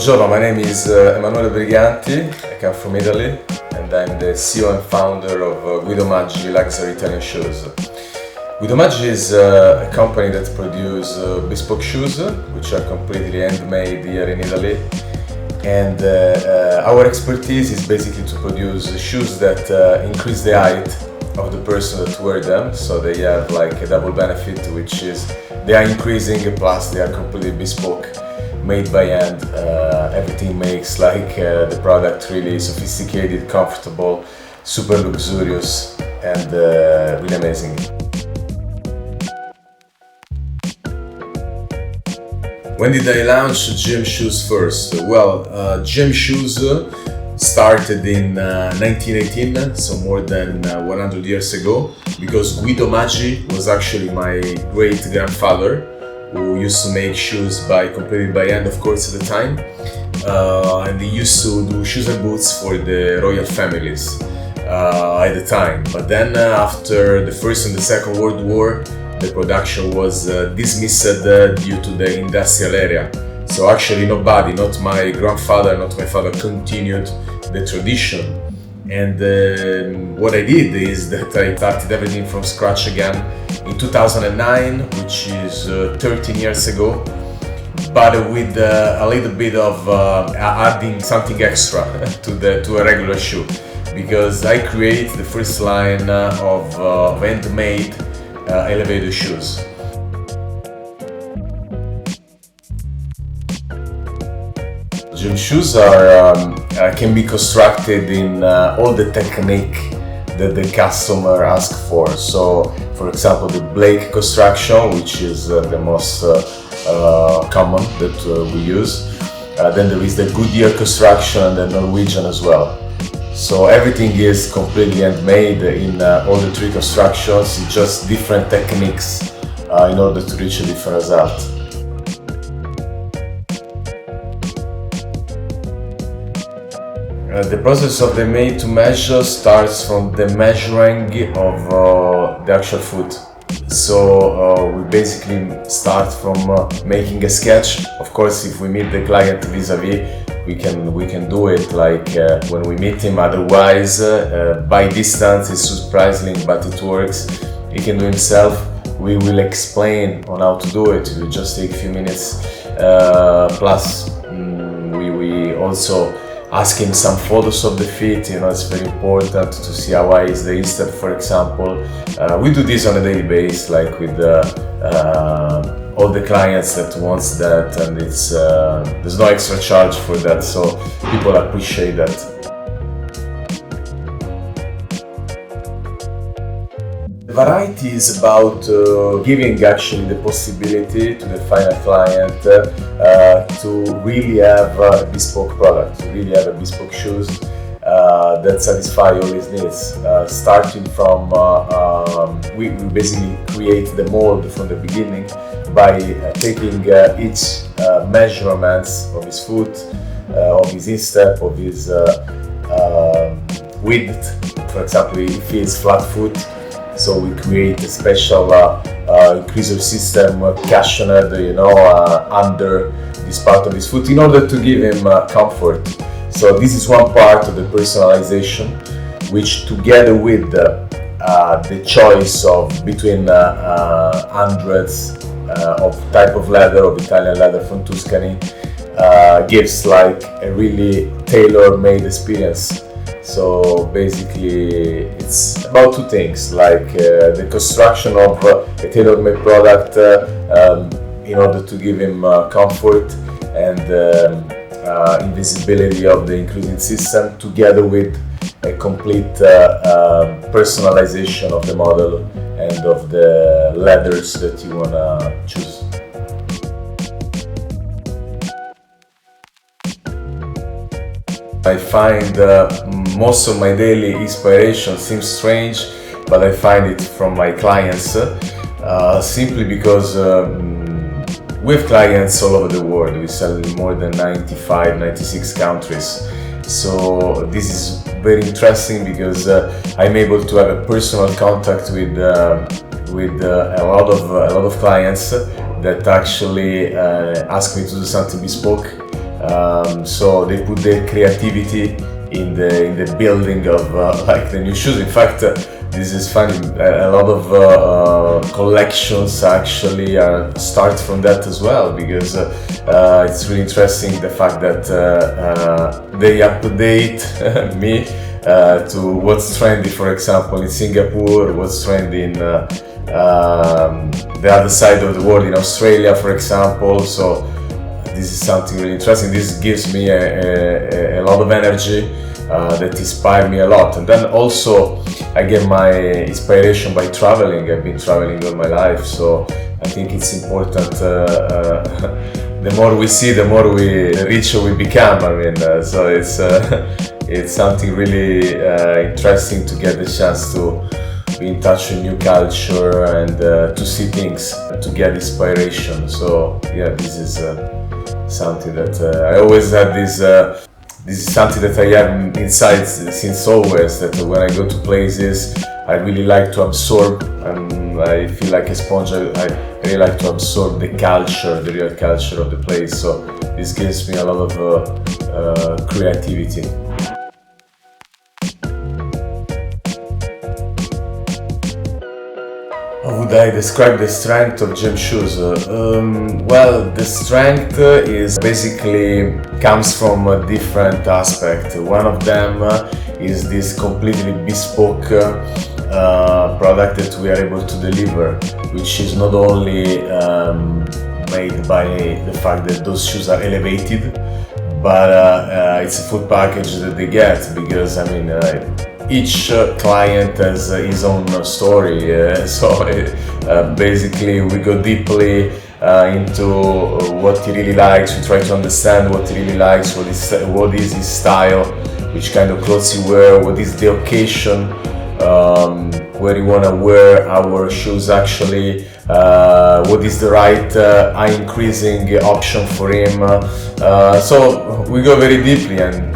Buongiorno, my name is Emanuele Briganti. I come from Italy and I'm the CEO and founder of GuidoMaggi luxury Italian shoes. GuidoMaggi is a company that produces bespoke shoes, which are completely handmade here in Italy. And our expertise is basically to produce shoes that increase the height of the person that wears them, so they have like a double benefit, which is they are increasing plus they are completely bespoke, made by hand. Everything makes like the product really sophisticated, comfortable, super luxurious, and really amazing. When did I launch GM Shoes first? Well, GM Shoes started in 1918, so more than 100 years ago, because GuidoMaggi was actually my great-grandfather, who used to make shoes completely by hand, of course, at the time. And he used to do shoes and boots for the royal families at the time. But then after the First and the Second World War, the production was dismissed due to the industrial area. So actually nobody, not my grandfather, not my father, continued the tradition. And what I did is that I started everything from scratch again in 2009, which is 13 years ago, but with a little bit of adding something extra to a regular shoe, because I created the first line of handmade elevator shoes. GM shoes can be constructed in all the technique that the customer asks for. So, for example, the Blake construction, which is the most common that we use. Then there is the Goodyear construction and the Norwegian as well. So everything is completely handmade in all the three constructions. It's just different techniques in order to reach a different result. The process of the made-to-measure starts from the measuring of the actual foot. So we basically start from making a sketch. Of course, if we meet the client vis-a-vis, we can do it like when we meet him. Otherwise, by distance, it's surprising, but it works. He can do himself. We will explain on how to do it. It will just take a few minutes. Plus, we also ask him some photos of the feet. It's very important to see how high is the instep, for example. We do this on a daily basis, like with all the clients that wants that, and there's no extra charge for that, so people appreciate that. The variety is about giving actually the possibility to the final client to really have a bespoke product, to really have a bespoke shoes that satisfy all his needs. Starting from, we basically create the mold from the beginning by taking each measurements of his foot, of his instep, of his width. For example, if he is flat foot, so we create a special increaser system cushioned, under this part of his foot in order to give him comfort. So this is one part of the personalization, which together with the choice of between hundreds of type of leather, of Italian leather from Tuscany, gives like a really tailor-made experience. So basically it's about two things, like the construction of a tailor-made product in order to give him comfort and invisibility of the including system, together with a complete personalization of the model and of the leathers that you want to choose. I find most of my daily inspiration seems strange, but I find it from my clients, simply because we have clients all over the world. We sell in more than 95, 96 countries. So this is very interesting because I'm able to have a personal contact with a lot of clients that actually ask me to do something bespoke. So they put their creativity in the building of like the new shoes. In fact, this is funny. A lot of collections actually start from that as well, because it's really interesting the fact that they up-to-date me to what's trendy. For example, in Singapore, what's trendy in the other side of the world, in Australia, for example. So this is something really interesting. This gives me a lot of energy that inspire me a lot. And then also I get my inspiration by traveling. I've been traveling all my life, so I think it's important. The more we see, the richer we become. I mean, so it's something really interesting to get the chance to be in touch with new culture and to see things, to get inspiration. So yeah, this is something that I always have this is something that I have inside since always, that when I go to places I really like to absorb, and I feel like a sponge. I really like to absorb the culture, the real culture of the place. So this gives me a lot of creativity. How would I describe the strength of gym shoes? Well, the strength is basically comes from a different aspect. One of them is this completely bespoke product that we are able to deliver, which is not only made by the fact that those shoes are elevated, but it's a full package that they get, because I mean, each client has his own story, so basically we go deeply into what he really likes. We try to understand what he really likes, what is his style, which kind of clothes he wears, what is the occasion, where you want to wear our shoes actually, what is the right eye-increasing option for him. So we go very deeply, and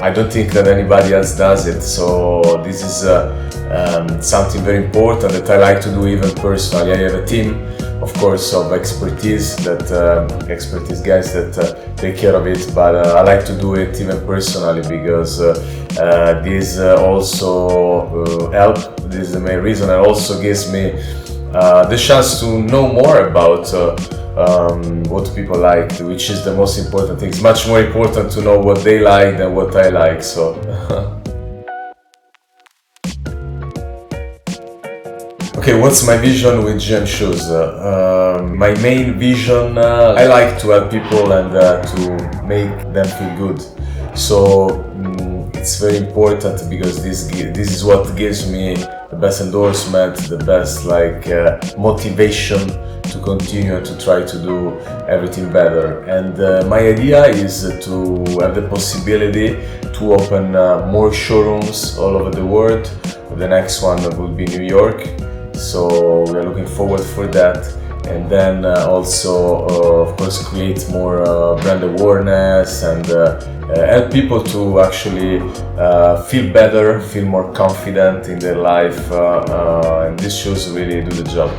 I don't think that anybody else does it. So this is something very important that I like to do even personally. I have a team, of course, of expertise guys that take care of it, but I like to do it even personally, because this also help. This is the main reason. It also gives me the chance to know more about what people like, which is the most important thing. It's much more important to know what they like than what I like. So okay, what's my vision with gym shoes? My main vision, I like to help people and to make them feel good. So it's very important, because this is what gives me the best endorsement, the best motivation to continue and to try to do everything better. And my idea is to have the possibility to open more showrooms all over the world. The next one will be New York, so we are looking forward for that. And then also, of course, create more brand awareness and help people to actually feel better, feel more confident in their life, and these shoes really do the job.